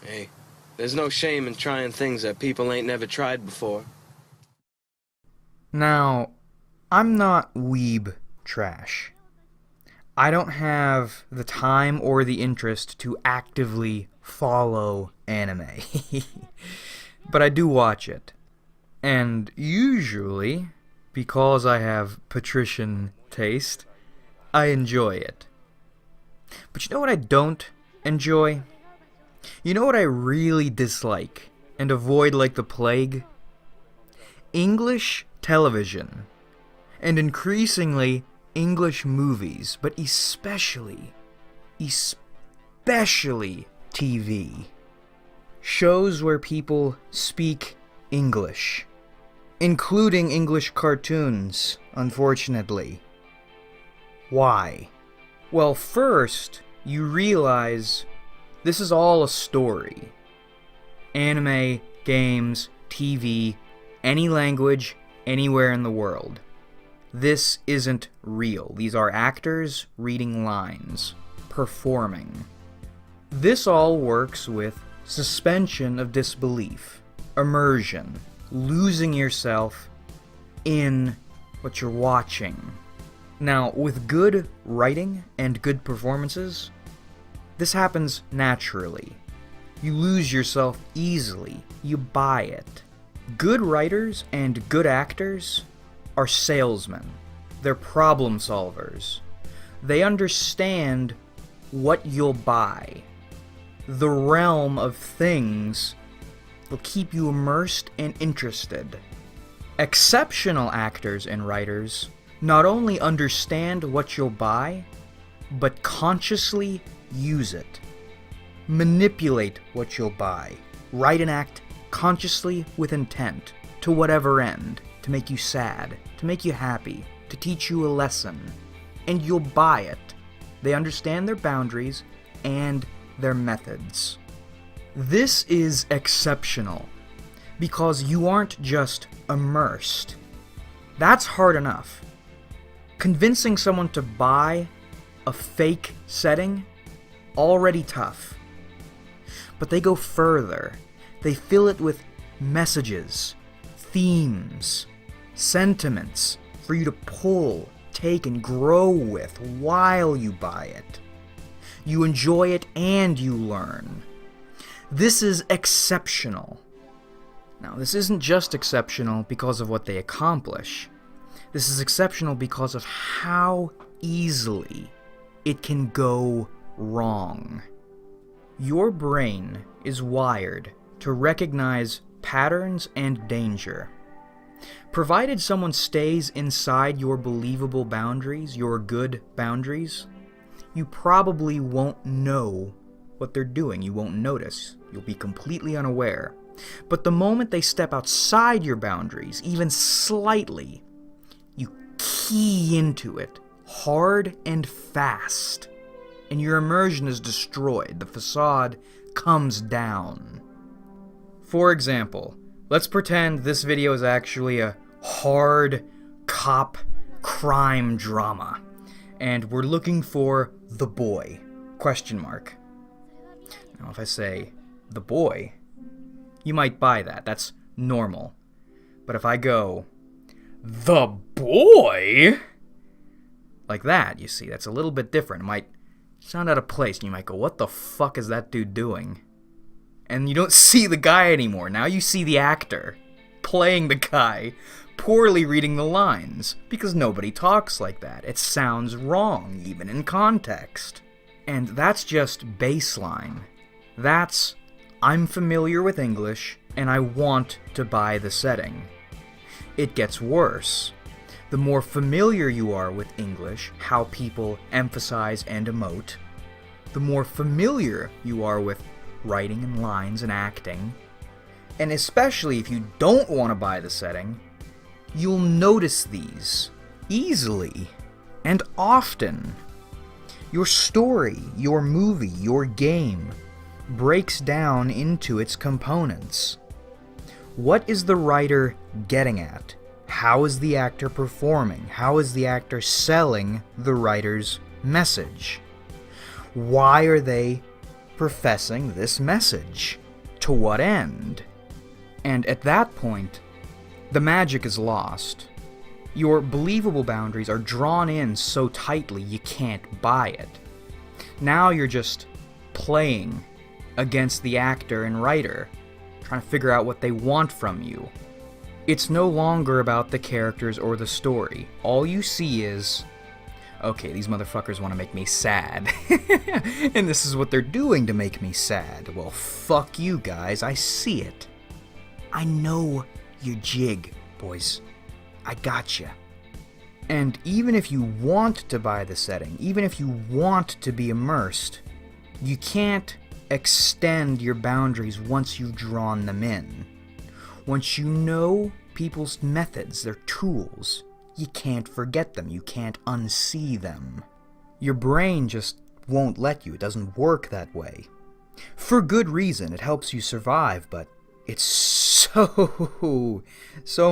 Hey, there's no shame in trying things that people ain't never tried before. Now, I'm not weeb trash. I don't have the time or the interest to actively follow anime. But I do watch it. And usually, because I have patrician taste, I enjoy it. But you know what I don't enjoy? You know what I really dislike and avoid like the plague? English television. And increasingly, English movies, but especially TV. Shows where people speak English. Including English cartoons, unfortunately. Why? Well, first, you realize this is all a story. Anime, games, TV, any language, anywhere in the world. This isn't real. These are actors reading lines, performing. This all works with suspension of disbelief, immersion, losing yourself in what you're watching. Now, with good writing and good performances, this happens naturally. You lose yourself easily. You buy it. Good writers and good actors are salesmen. They're problem solvers. They understand what you'll buy. The realm of things will keep you immersed and interested. Exceptional actors and writers not only understand what you'll buy, but consciously use it. Manipulate what you'll buy. Write and act consciously with intent, to whatever end, to make you sad, to make you happy, to teach you a lesson. And you'll buy it. They understand their boundaries and their methods. This is exceptional, because you aren't just immersed. That's hard enough. Convincing someone to buy a fake setting, already tough. But they go further. They fill it with messages, themes, sentiments for you to pull, take, and grow with while you buy it. You enjoy it and you learn. This is exceptional. Now, this isn't just exceptional because of what they accomplish. This is exceptional because of how easily it can go wrong. Your brain is wired to recognize patterns and danger. Provided someone stays inside your believable boundaries, your good boundaries, you probably won't know what they're doing. You won't notice. You'll be completely unaware. But the moment they step outside your boundaries, even slightly, you key into it hard and fast, and your immersion is destroyed. The facade comes down. For example, let's pretend this video is actually a hard cop crime drama, and we're looking for the boy, question mark. Now if I say the boy, you might buy that. That's normal. But if I go, the boy, like that, you see, that's a little bit different. It might sound out of place, and you might go, what the fuck is that dude doing? And you don't see the guy anymore. Now you see the actor playing the guy, poorly reading the lines, because nobody talks like that. It sounds wrong, even in context. And that's just baseline. That's, I'm familiar with English, and I want to buy the setting. It gets worse. The more familiar you are with English, how people emphasize and emote, the more familiar you are with writing and lines and acting, and especially if you don't want to buy the setting, you'll notice these easily and often. Your story, your movie, your game breaks down into its components. What is the writer getting at? How is the actor performing? How is the actor selling the writer's message? Why are they professing this message? To what end? And at that point, the magic is lost. Your believable boundaries are drawn in so tightly you can't buy it. Now you're just playing against the actor and writer, trying to figure out what they want from you. It's no longer about the characters or the story. All you see is, okay, these motherfuckers want to make me sad. And this is what they're doing to make me sad. Well, fuck you guys, I see it. I know your jig, boys. I gotcha. And even if you want to buy the setting, even if you want to be immersed, you can't extend your boundaries once you've drawn them in. Once you know people's methods, their tools, you can't forget them, you can't unsee them. Your brain just won't let you, it doesn't work that way. For good reason, it helps you survive, but it's so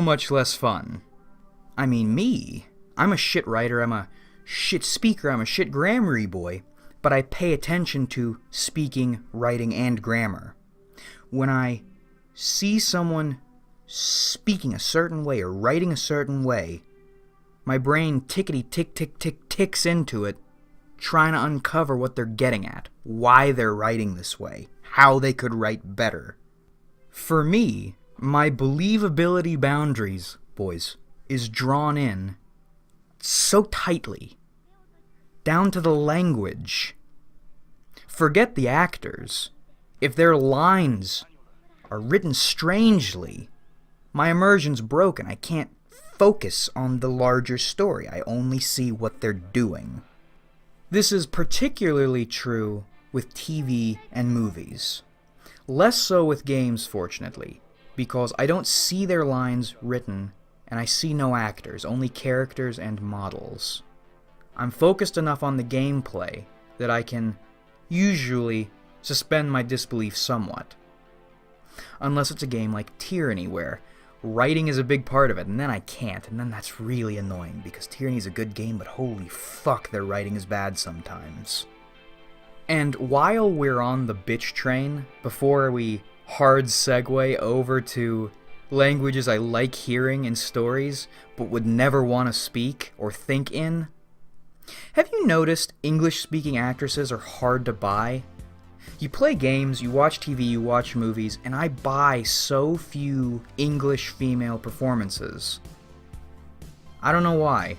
much less fun. I mean, I'm a shit writer, I'm a shit speaker, I'm a shit grammar-y boy, but I pay attention to speaking, writing, and grammar. When I see someone speaking a certain way or writing a certain way, my brain ticks into it, trying to uncover what they're getting at, why they're writing this way, how they could write better. For me, my believability boundaries, boys, is drawn in so tightly, down to the language. Forget the actors. If their lines are written strangely, my immersion's broken. I can't focus on the larger story. I only see what they're doing. This is particularly true with TV and movies. Less so with games, fortunately, because I don't see their lines written, and I see no actors, only characters and models. I'm focused enough on the gameplay that I can usually suspend my disbelief somewhat. Unless it's a game like Tyranny, where writing is a big part of it, and then I can't, and then that's really annoying, because Tyranny's a good game, but holy fuck, their writing is bad sometimes. And while we're on the bitch train, before we hard segue over to languages I like hearing in stories, but would never want to speak or think in, have you noticed English-speaking actresses are hard to buy? You play games, you watch TV, you watch movies, and I buy so few English female performances. I don't know why.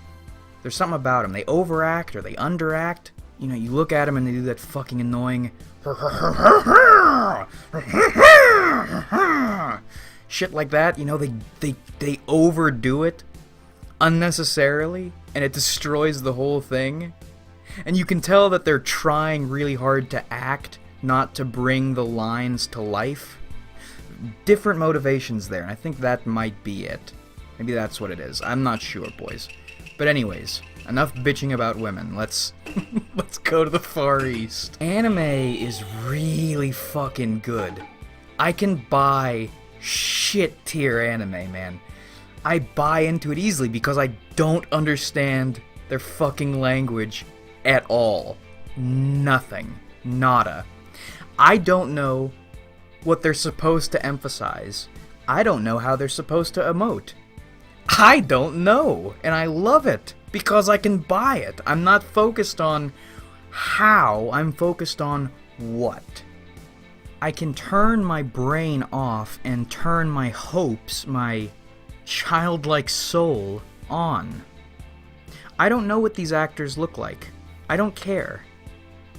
There's something about them. They overact or they underact. You know, you look at them and they do that fucking annoying shit like that. You know, they overdo it unnecessarily, and it destroys the whole thing. And you can tell that they're trying really hard to act, not to bring the lines to life. Different motivations there, and I think that might be it. Maybe that's what it is. I'm not sure, boys. But anyways, enough bitching about women. Let's go to the Far East. Anime is really fucking good. I can buy shit tier anime, man. I buy into it easily because I don't understand their fucking language at all. Nothing. Nada. I don't know what they're supposed to emphasize. I don't know how they're supposed to emote. I don't know, and I love it because I can buy it. I'm not focused on how, I'm focused on what. I can turn my brain off and turn my hopes, my childlike soul, on. I don't know what these actors look like. I don't care.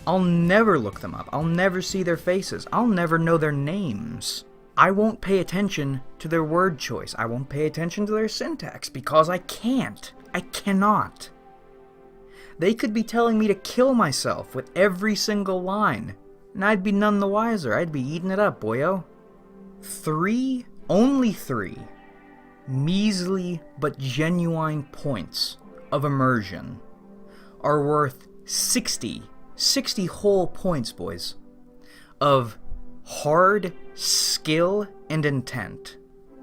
I'll never look them up. I'll never see their faces. I'll never know their names. I won't pay attention to their word choice. I won't pay attention to their syntax because I can't. I cannot. They could be telling me to kill myself with every single line, and I'd be none the wiser. I'd be eating it up, boyo. Only three, measly but genuine points of immersion are worth 60 whole points, boys, of hard skill and intent.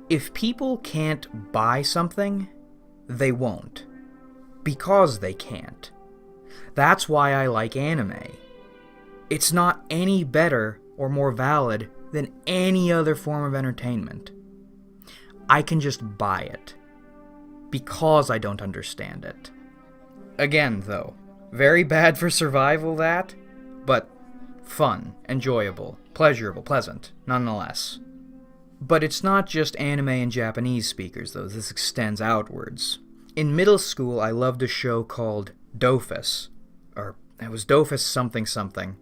If people can't buy something, they won't. Because they can't. That's why I like anime. it's not any better or more valid than any other form of entertainment. I can just buy it because I don't understand it. Again, though, very bad for survival, that, but fun, enjoyable, pleasurable, pleasant, nonetheless. But it's not just anime and Japanese speakers, though. This extends outwards. In middle school, I loved a show called Dofus, or it was Dofus something something,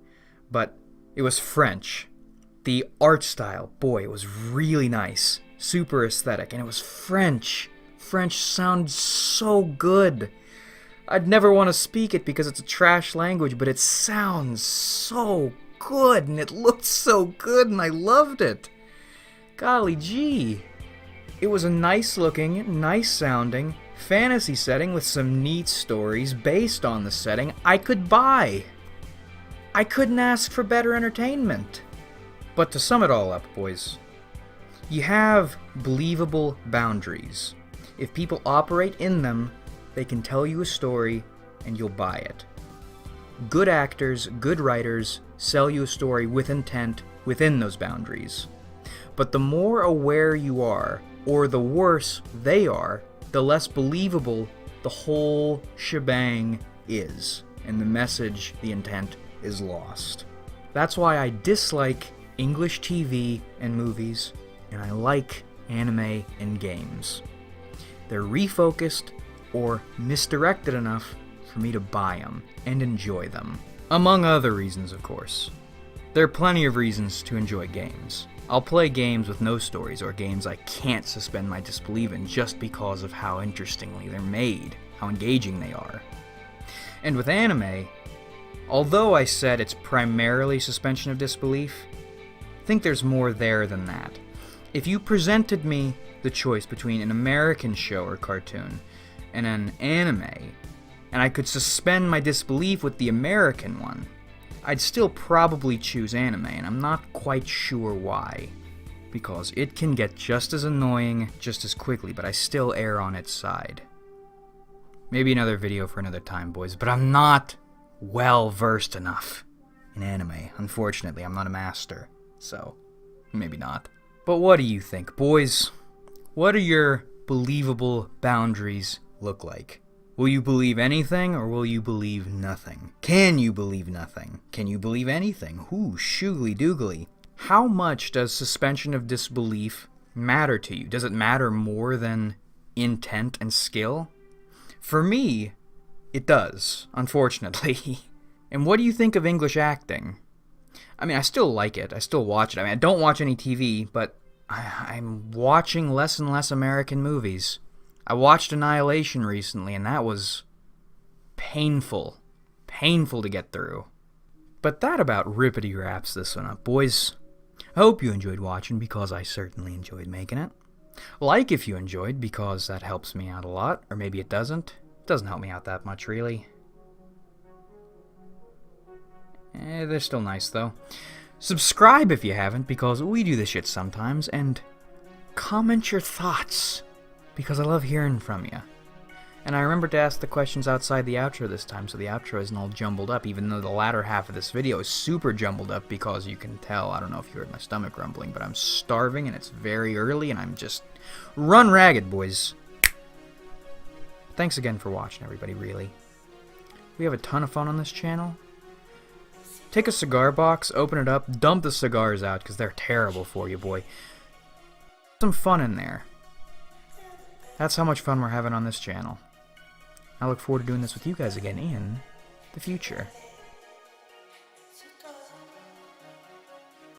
but it was French. The art style, boy, it was really nice, super aesthetic, and it was French. French sounds so good. I'd never want to speak it because it's a trash language, but it sounds so good, and it looked so good, and I loved it. Golly gee. It was a nice looking, nice sounding fantasy setting with some neat stories based on the setting I could buy. I couldn't ask for better entertainment. But to sum it all up, boys, you have believable boundaries. If people operate in them, they can tell you a story and you'll buy it. Good actors, good writers sell you a story with intent within those boundaries. But the more aware you are, or the worse they are, the less believable the whole shebang is, and the message, the intent, is lost. That's why I dislike English TV and movies, and I like anime and games. They're refocused or misdirected enough for me to buy them and enjoy them. Among other reasons, of course. There are plenty of reasons to enjoy games. I'll play games with no stories or games I can't suspend my disbelief in just because of how interestingly they're made, how engaging they are. And with anime, although I said it's primarily suspension of disbelief, I think there's more there than that. If you presented me the choice between an American show or cartoon and an anime, and I could suspend my disbelief with the American one, I'd still probably choose anime, and I'm not quite sure why. Because it can get just as annoying just as quickly, but I still err on its side. Maybe another video for another time, boys, but I'm not well versed enough in anime. Unfortunately, I'm not a master, so maybe not. But what do you think, boys? What do your believable boundaries look like? Will you believe anything, or will you believe nothing? Can you believe nothing? Can you believe anything? Ooh, shoogly doogly. How much does suspension of disbelief matter to you? Does it matter more than intent and skill? For me, it does, unfortunately. And what do you think of English acting? I mean, I still like it. I still watch it. I mean, I don't watch any TV, but I'm watching less and less American movies. I watched Annihilation recently, and that was painful. Painful to get through. But that about rippity wraps this one up, boys. I hope you enjoyed watching, because I certainly enjoyed making it. Like if you enjoyed, because that helps me out a lot, or maybe it doesn't. It doesn't help me out that much, really. They're still nice, though. Subscribe if you haven't, because we do this shit sometimes, and comment your thoughts, because I love hearing from you. And I remember to ask the questions outside the outro this time, so the outro isn't all jumbled up, even though the latter half of this video is super jumbled up, because you can tell, I don't know if you heard my stomach rumbling, but I'm starving, and it's very early, and I'm just run ragged, boys. Thanks again for watching, everybody, really. We have a ton of fun on this channel. Take a cigar box, open it up, dump the cigars out, because they're terrible for you, boy. Some fun in there. That's how much fun we're having on this channel. I look forward to doing this with you guys again in the future.